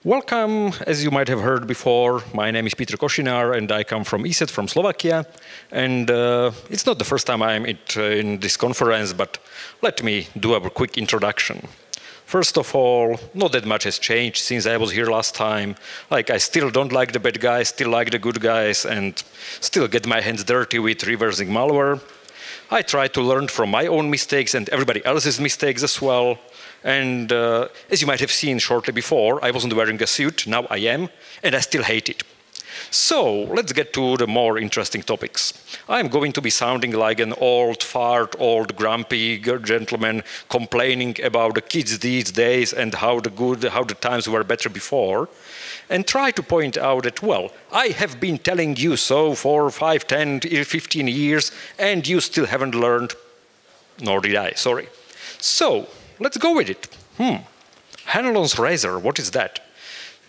Welcome. As you might have heard before, my name is Peter Kosinar and I come from ESET from Slovakia. And it's not the first time I'm in this conference, but let me do a quick introduction. First of all, not that much has changed since I was here last time. Like, I still don't like the bad guys, still like the good guys, and still get my hands dirty with reversing malware. I try to learn from my own mistakes and everybody else's mistakes as well. And as you might have seen shortly before, I wasn't wearing a suit, now I am, and I still hate it. So let's get to the more interesting topics. I'm going to be sounding like an old fart, old grumpy gentleman complaining about the kids these days and how the times were better before, and try to point out that, well, I have been telling you so for 5, 10, 15 years, and you still haven't learned, nor did I, sorry. So, let's go with it. Hanlon's razor, what is that?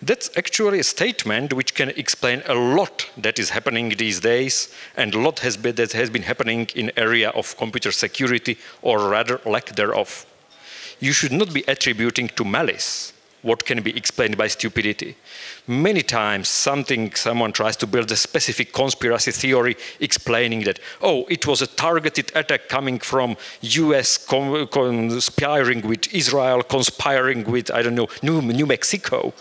That's actually a statement which can explain a lot that is happening these days, and a lot that has been happening in area of computer security, or rather lack thereof. You should not be attributing to malice what can be explained by stupidity. Many times someone tries to build a specific conspiracy theory explaining that, oh, it was a targeted attack coming from US conspiring with Israel, conspiring with, I don't know, New Mexico.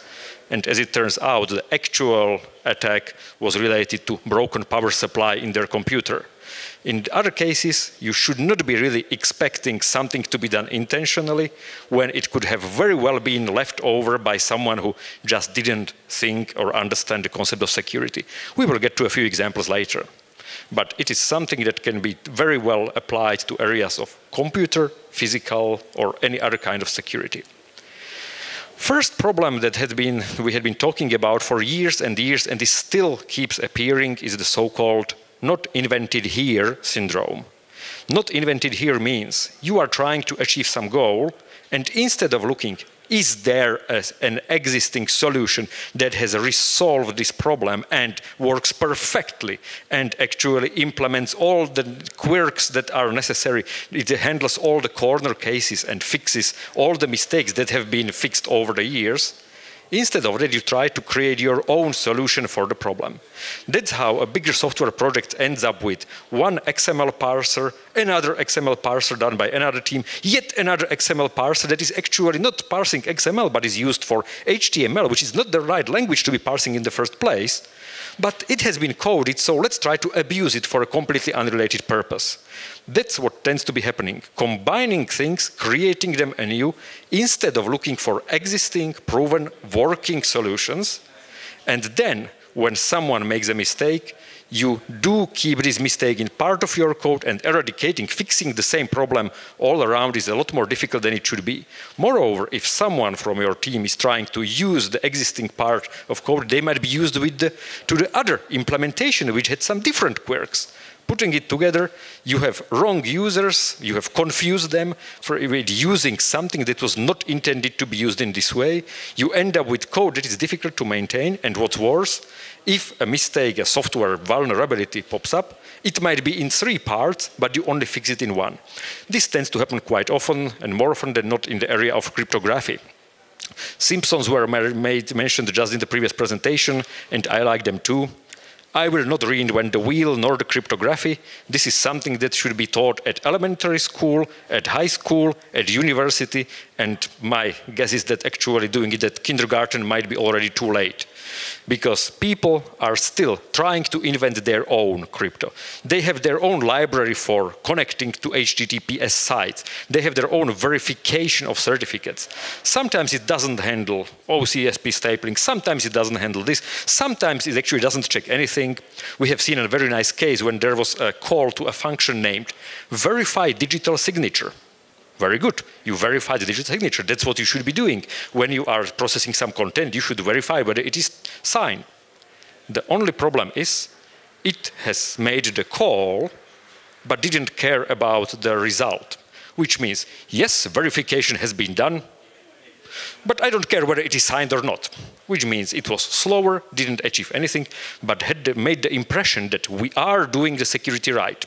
And as it turns out, the actual attack was related to broken power supply in their computer. In other cases, you should not be really expecting something to be done intentionally when it could have very well been left over by someone who just didn't think or understand the concept of security. We will get to a few examples later. But it is something that can be very well applied to areas of computer, physical, or any other kind of security. First problem that we had been talking about for years and years, and this still keeps appearing, is the so-called not invented here syndrome. Not invented here means you are trying to achieve some goal, and instead of looking, is there an existing solution that has resolved this problem and works perfectly and actually implements all the quirks that are necessary, it handles all the corner cases and fixes all the mistakes that have been fixed over the years. Instead of that, you try to create your own solution for the problem. That's how a bigger software project ends up with one XML parser, another XML parser done by another team, yet another XML parser that is actually not parsing XML, but is used for HTML, which is not the right language to be parsing in the first place. But it has been coded, so let's try to abuse it for a completely unrelated purpose. That's what tends to be happening. Combining things, creating them anew, instead of looking for existing, proven, working solutions. And then, when someone makes a mistake, you do keep this mistake in part of your code, and eradicating, fixing the same problem all around is a lot more difficult than it should be. Moreover, if someone from your team is trying to use the existing part of code, they might be used to the other implementation, which had some different quirks. Putting it together, you have wrong users, you have confused them with using something that was not intended to be used in this way. You end up with code that is difficult to maintain, and what's worse, if a mistake, a software vulnerability pops up, it might be in 3 parts, but you only fix it in 1. This tends to happen quite often, and more often than not in the area of cryptography. Simpsons were mentioned just in the previous presentation, and I like them too. I will not reinvent the wheel nor the cryptography. This is something that should be taught at elementary school, at high school, at university, and my guess is that actually doing it at kindergarten might be already too late. Because people are still trying to invent their own crypto. They have their own library for connecting to HTTPS sites. They have their own verification of certificates. Sometimes it doesn't handle OCSP stapling. Sometimes it doesn't handle this. Sometimes it actually doesn't check anything. We have seen a very nice case when there was a call to a function named verify digital signature. Very good. You verify the digital signature. That's what you should be doing. When you are processing some content, you should verify whether it is signed. The only problem is it has made the call, but didn't care about the result. Which means, yes, verification has been done, but I don't care whether it is signed or not. Which means it was slower, didn't achieve anything, but had made the impression that we are doing the security right.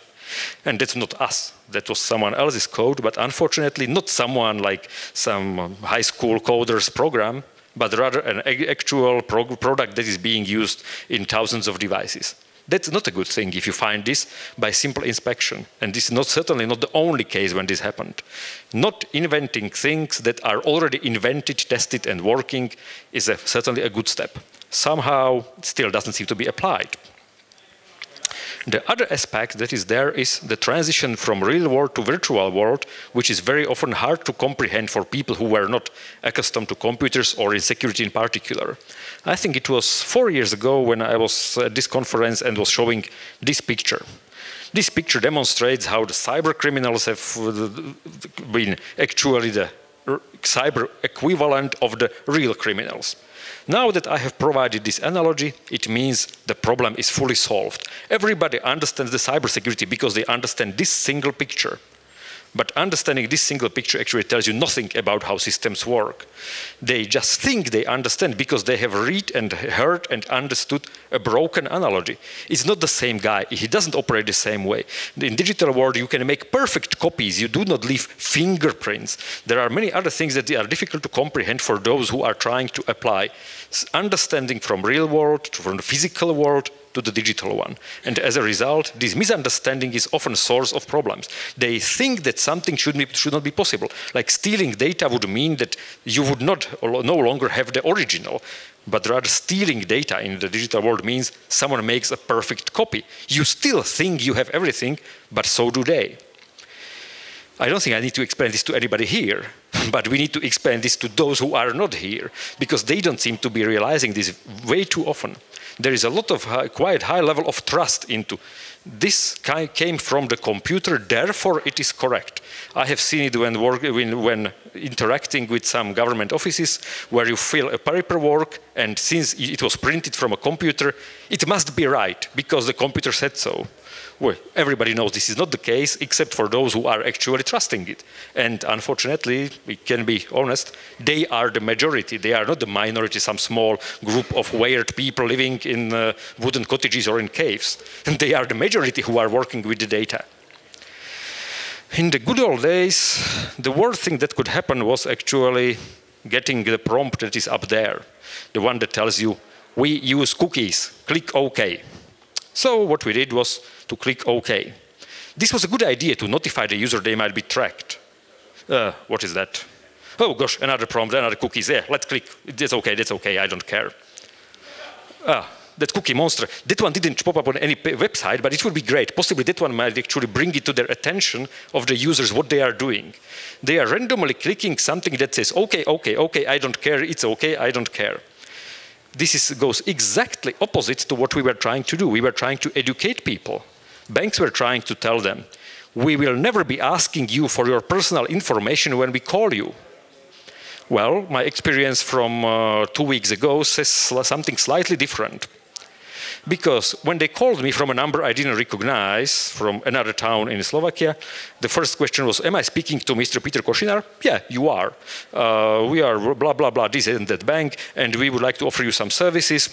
And that's not us. That was someone else's code, but unfortunately not someone like some high school coder's program. but rather an actual product that is being used in thousands of devices. That's not a good thing if you find this by simple inspection. And this is certainly not the only case when this happened. Not inventing things that are already invented, tested, and working is certainly a good step. Somehow, it still doesn't seem to be applied. The other aspect that is there is the transition from real world to virtual world, which is very often hard to comprehend for people who were not accustomed to computers or in security in particular. I think it was 4 years ago when I was at this conference and was showing this picture. This picture demonstrates how the cyber criminals have been actually the cyber equivalent of the real criminals. Now that I have provided this analogy, it means the problem is fully solved. Everybody understands the cybersecurity because they understand this single picture. But understanding this single picture actually tells you nothing about how systems work. They just think they understand because they have read and heard and understood a broken analogy. It's not the same guy. He doesn't operate the same way. In digital world, you can make perfect copies. You do not leave fingerprints. There are many other things that are difficult to comprehend for those who are trying to apply understanding from real world, from the physical world, to the digital one. And as a result, this misunderstanding is often a source of problems. They think that something should not be possible. Like stealing data would mean that you would no longer have the original, but rather stealing data in the digital world means someone makes a perfect copy. You still think you have everything, but so do they. I don't think I need to explain this to anybody here, but we need to explain this to those who are not here, because they don't seem to be realizing this way too often. There is a lot of quite high level of trust into this came from the computer, therefore it is correct. I have seen it when interacting with some government offices where you fill a paperwork, and since it was printed from a computer, it must be right because the computer said so. Well, everybody knows this is not the case, except for those who are actually trusting it. And unfortunately, we can be honest, they are the majority. They are not the minority, some small group of weird people living in wooden cottages or in caves. And they are the majority who are working with the data. In the good old days, the worst thing that could happen was actually getting the prompt that is up there, the one that tells you, we use cookies, click OK. So what we did was to click OK. This was a good idea to notify the user they might be tracked. What is that? Oh gosh, another prompt, another cookies. Yeah, let's click. That's okay, I don't care. That cookie monster, that one didn't pop up on any website, but it would be great. Possibly that one might actually bring it to their attention of the users what they are doing. They are randomly clicking something that says, okay, okay, okay, I don't care, it's okay, I don't care. This goes exactly opposite to what we were trying to do. We were trying to educate people. Banks were trying to tell them, we will never be asking you for your personal information when we call you. Well, my experience from 2 weeks ago says something slightly different. Because when they called me from a number I didn't recognize from another town in Slovakia, the first question was, am I speaking to Mr. Peter Kosinar? Yeah, you are. We are blah, blah, blah, this and that bank, and we would like to offer you some services.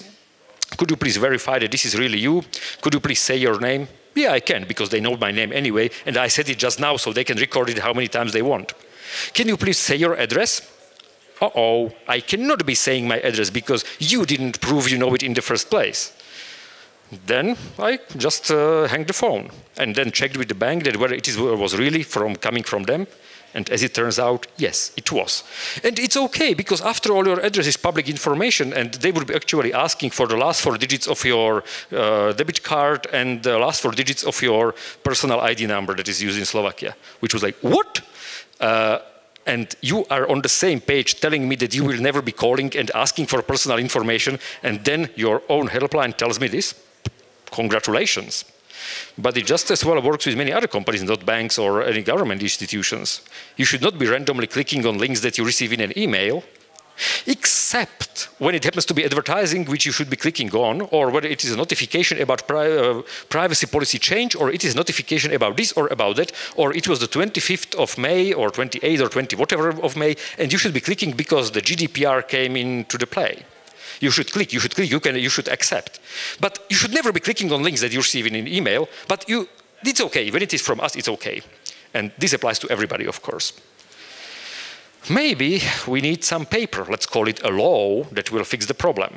Could you please verify that this is really you? Could you please say your name? Yeah, I can, because they know my name anyway, and I said it just now so they can record it how many times they want. Can you please say your address? Uh-oh, I cannot be saying my address because you didn't prove you know it in the first place. Then I just hung the phone and then checked with the bank that whether it was really coming from them. And as it turns out, yes, it was. And it's okay, because after all, your address is public information, and they would be actually asking for the last 4 digits of your debit card and the last 4 digits of your personal ID number that is used in Slovakia, which was like, what? And you are on the same page telling me that you will never be calling and asking for personal information, and then your own helpline tells me this? Congratulations. But it just as well works with many other companies, not banks or any government institutions. You should not be randomly clicking on links that you receive in an email, except when it happens to be advertising which you should be clicking on, or whether it is a notification about privacy policy change, or it is notification about this or about that, or it was the 25th of May or 28th or 20 whatever of May, and you should be clicking because the GDPR came into the play. You should click, you should accept. But you should never be clicking on links that you receive in an email, but it's okay. When it is from us, it's okay. And this applies to everybody, of course. Maybe we need some paper, let's call it a law, that will fix the problem.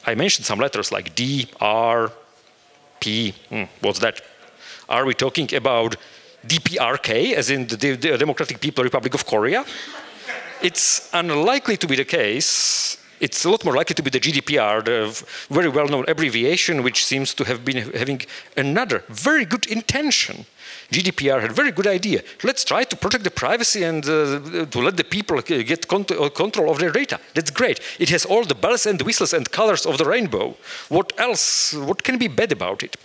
I mentioned some letters like D, R, P, what's that? Are we talking about DPRK, as in the Democratic People's Republic of Korea? It's unlikely to be the case. It's a lot more likely to be the GDPR, the very well-known abbreviation, which seems to have been having another very good intention. GDPR had a very good idea. Let's try to protect the privacy and to let the people get control of their data. That's great. It has all the bells and whistles and colors of the rainbow. What else? What can be bad about it?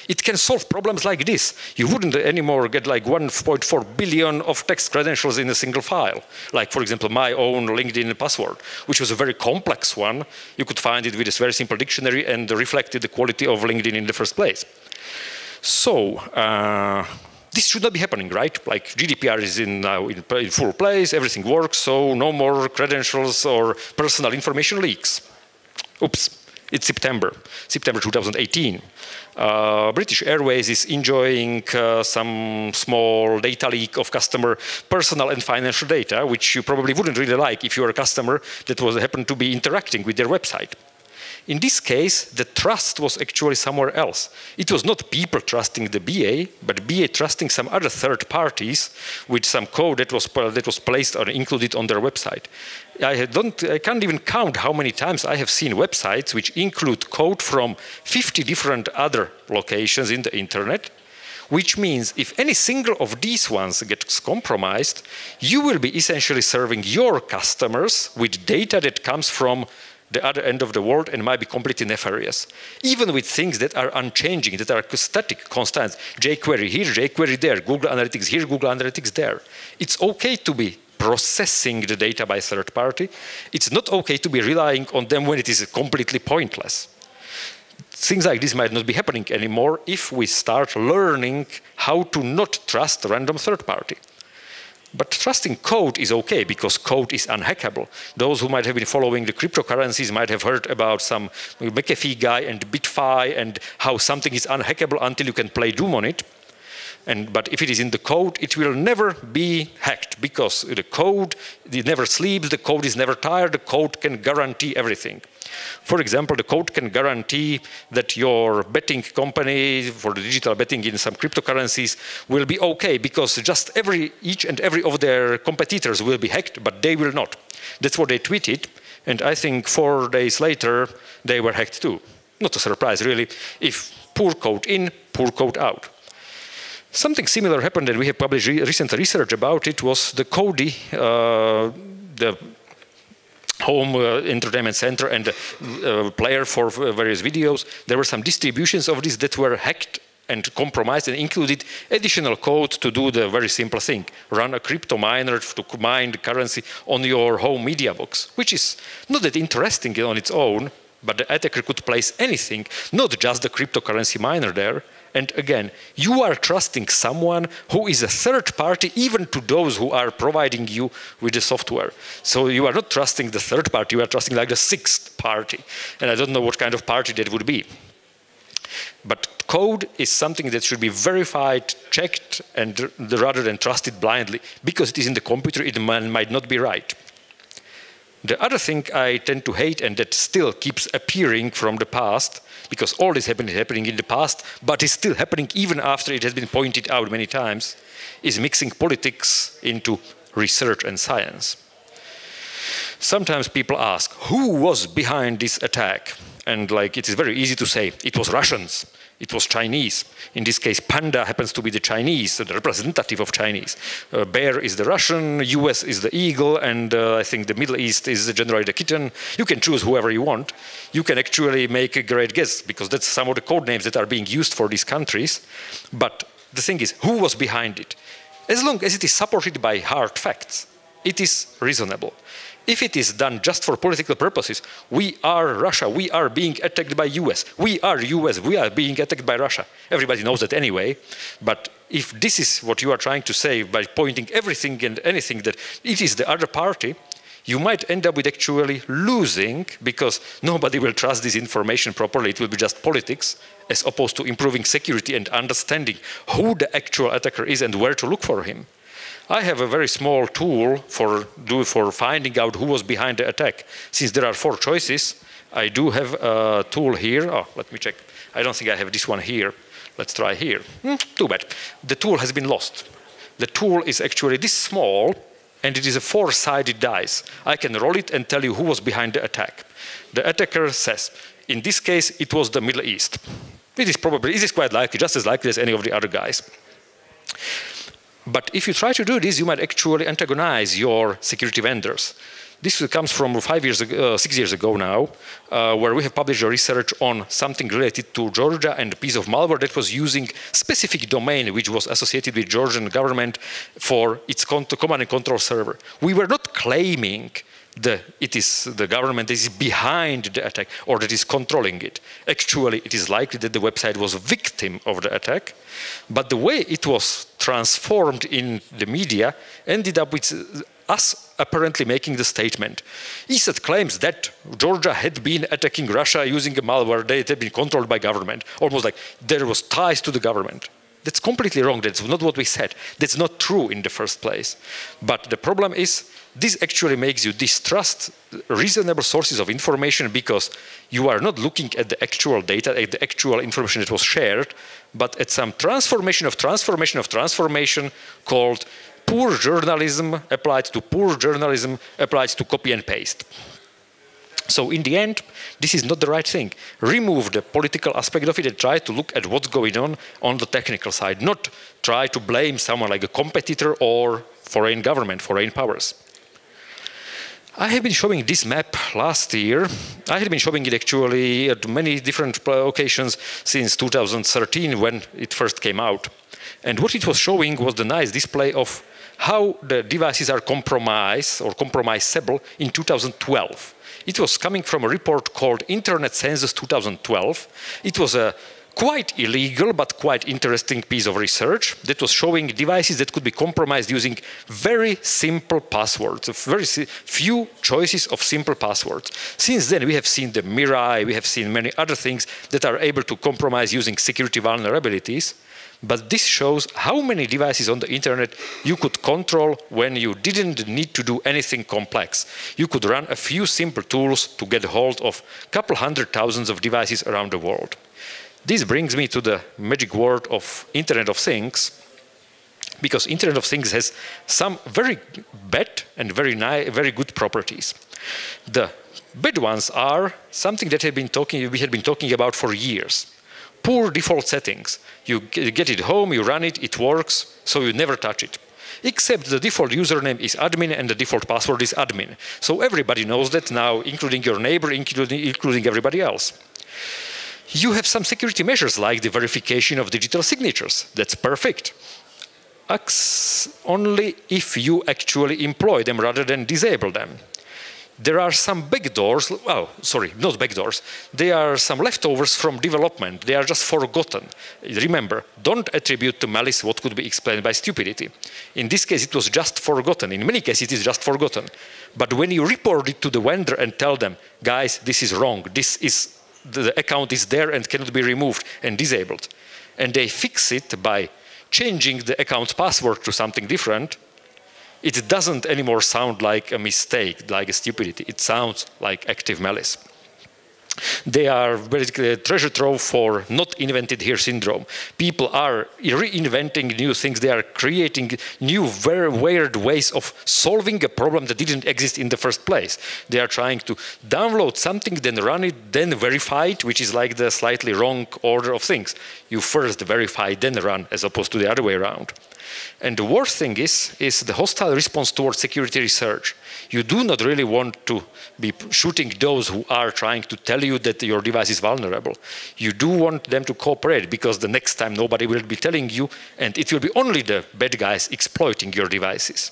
It can solve problems like this. You wouldn't anymore get like 1.4 billion of text credentials in a single file. Like, for example, my own LinkedIn password, which was a very complex one. You could find it with this very simple dictionary and reflected the quality of LinkedIn in the first place. So, this should not be happening, right? Like GDPR is now in full place, everything works, so no more credentials or personal information leaks. Oops, it's September 2018. British Airways is enjoying some small data leak of customer personal and financial data, which you probably wouldn't really like if you're a customer that happened to be interacting with their website. In this case, the trust was actually somewhere else. It was not people trusting the BA, but BA trusting some other third parties with some code that was placed or included on their website. I can't even count how many times I have seen websites which include code from 50 different other locations in the internet, which means if any single of these ones gets compromised, you will be essentially serving your customers with data that comes from the other end of the world and might be completely nefarious. Even with things that are unchanging, that are static, constant, jQuery here, jQuery there, Google Analytics here, Google Analytics there. It's okay to be processing the data by third party. It's not okay to be relying on them when it is completely pointless. Things like this might not be happening anymore if we start learning how to not trust random third party. But trusting code is okay because code is unhackable. Those who might have been following the cryptocurrencies might have heard about some McAfee guy and BitFi and how something is unhackable until you can play Doom on it. But if it is in the code, it will never be hacked because the code, it never sleeps, the code is never tired, the code can guarantee everything. For example, the code can guarantee that your betting company for the digital betting in some cryptocurrencies will be okay because just each and every of their competitors will be hacked, but they will not. That's what they tweeted, and I think 4 days later, they were hacked too. Not a surprise, really, if poor code in, poor code out. Something similar happened, and we have published recent research about it, was the Kodi, the home entertainment center and player for various videos. There were some distributions of this that were hacked and compromised and included additional code to do the very simple thing. Run a crypto miner to mine the currency on your home media box, which is not that interesting on its own, but the attacker could place anything, not just the cryptocurrency miner there. And again, you are trusting someone who is a third party, even to those who are providing you with the software. So you are not trusting the third party, you are trusting like the sixth party. And I don't know what kind of party that would be. But code is something that should be verified, checked, and rather than trusted blindly. Because it is in the computer, it might not be right. The other thing I tend to hate, and that still keeps appearing from the past, because all this happening in the past, but is still happening even after it has been pointed out many times, is mixing politics into research and science. Sometimes people ask, who was behind this attack? And like, it is very easy to say, it was Russians, it was Chinese. In this case, panda happens to be the Chinese, the representative of Chinese. Bear is the Russian, US is the eagle, and I think the Middle East is generally the kitten. You can choose whoever you want. You can actually make a great guess, because that's some of the code names that are being used for these countries. But the thing is, who was behind it? As long as it is supported by hard facts, it is reasonable. If it is done just for political purposes, we are Russia, we are being attacked by US, we are US, we are being attacked by Russia. Everybody knows that anyway, but if this is what you are trying to say by pointing everything and anything that it is the other party, you might end up with actually losing because nobody will trust this information properly, it will be just politics, as opposed to improving security and understanding who the actual attacker is and where to look for him. I have a very small tool for finding out who was behind the attack. Since there are 4 choices, I do have a tool here. Oh, let me check. I don't think I have this one here. Let's try here. Too bad. The tool has been lost. The tool is actually this small, and it is a 4-sided dice. I can roll it and tell you who was behind the attack. The attacker says, in this case, it was the Middle East. It is quite likely, just as likely as any of the other guys. But if you try to do this, you might actually antagonize your security vendors. This comes from 6 years ago now, where we have published a research on something related to Georgia and a piece of malware that was using specific domain which was associated with Georgian government for its command and control server. We were not claiming it is the government that is behind the attack or that is controlling it. Actually, it is likely that the website was a victim of the attack, but the way it was transformed in the media ended up with us apparently making the statement. ESET claims that Georgia had been attacking Russia using a malware that had been controlled by government, almost like there was ties to the government. That's completely wrong. That's not what we said. That's not true in the first place. But the problem is, this actually makes you distrust reasonable sources of information because you are not looking at the actual data, at the actual information that was shared, but at some transformation of transformation of transformation called poor journalism applied to poor journalism applied to copy and paste. So in the end, this is not the right thing. Remove the political aspect of it and try to look at what's going on the technical side, not try to blame someone like a competitor or foreign government, foreign powers. I have been showing this map last year. I had been showing it actually at many different occasions since 2013 when it first came out. And what it was showing was the nice display of how the devices are compromised or compromisable in 2012. It was coming from a report called Internet Census 2012. It was a quite illegal but quite interesting piece of research that was showing devices that could be compromised using very simple passwords, very few choices of simple passwords. Since then, we have seen the Mirai, we have seen many other things that are able to compromise using security vulnerabilities. But this shows how many devices on the internet you could control when you didn't need to do anything complex. You could run a few simple tools to get hold of a couple 100,000 of devices around the world. This brings me to the magic word of Internet of Things, because Internet of Things has some very bad and very good properties. The bad ones are something that we had been talking about for years. Poor default settings. You get it home, you run it, it works, so you never touch it. Except the default username is admin and the default password is admin. So everybody knows that now, including your neighbor, including everybody else. You have some security measures like the verification of digital signatures. That's perfect. Only if you actually employ them rather than disable them. There are some backdoors, not backdoors, they are some leftovers from development. They are just forgotten. Remember, don't attribute to malice what could be explained by stupidity. In this case, it was just forgotten. In many cases, it is just forgotten. But when you report it to the vendor and tell them, guys, this is wrong, the account is there and cannot be removed and disabled, and they fix it by changing the account's password to something different, it doesn't anymore sound like a mistake, like a stupidity. It sounds like active malice. They are basically a treasure trove for not invented here syndrome. People are reinventing new things. They are creating new, very weird ways of solving a problem that didn't exist in the first place. They are trying to download something, then run it, then verify it, which is like the slightly wrong order of things. You first verify, then run, as opposed to the other way around. And the worst thing is the hostile response towards security research. You do not really want to be shooting those who are trying to tell you that your device is vulnerable. You do want them to cooperate, because the next time nobody will be telling you, and it will be only the bad guys exploiting your devices.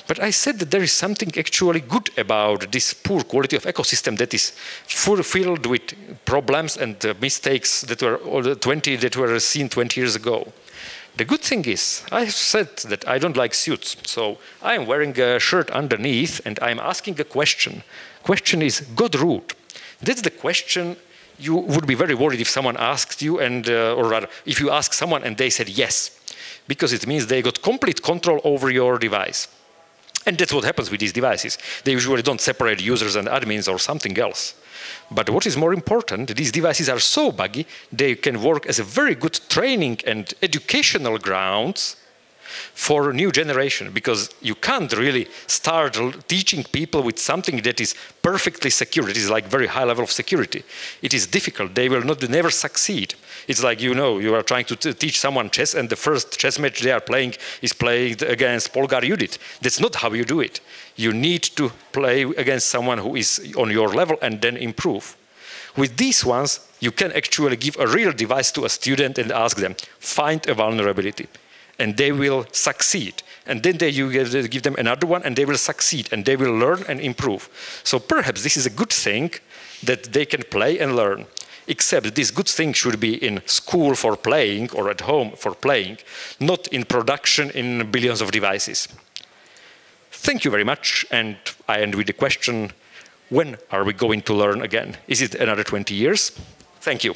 But I said that there is something actually good about this poor quality of ecosystem that is filled with problems and mistakes that were seen 20 years ago. The good thing is, I said that I don't like suits, so I am wearing a shirt underneath and I'm asking a question. Question is God root. That's the question you would be very worried if someone asked you, or rather, if you ask someone and they said yes. because it means they got complete control over your device. And that's what happens with these devices. They usually don't separate users and admins or something else. But what is more important, these devices are so buggy, they can work as a very good training and educational grounds for a new generation, because you can't really start teaching people with something that is perfectly secure. It is like very high level of security. It is difficult. They will never succeed. It's like, you know, you are trying to teach someone chess, and the first chess match they are playing is played against Polgar Judith. That's not how you do it. You need to play against someone who is on your level and then improve. With these ones, you can actually give a real device to a student and ask them, find a vulnerability. And they will succeed. And then you give them another one, and they will succeed, and they will learn and improve. So perhaps this is a good thing that they can play and learn. Except this good thing should be in school for playing or at home for playing, not in production in billions of devices. Thank you very much. And I end with the question, when are we going to learn again? Is it another 20 years? Thank you.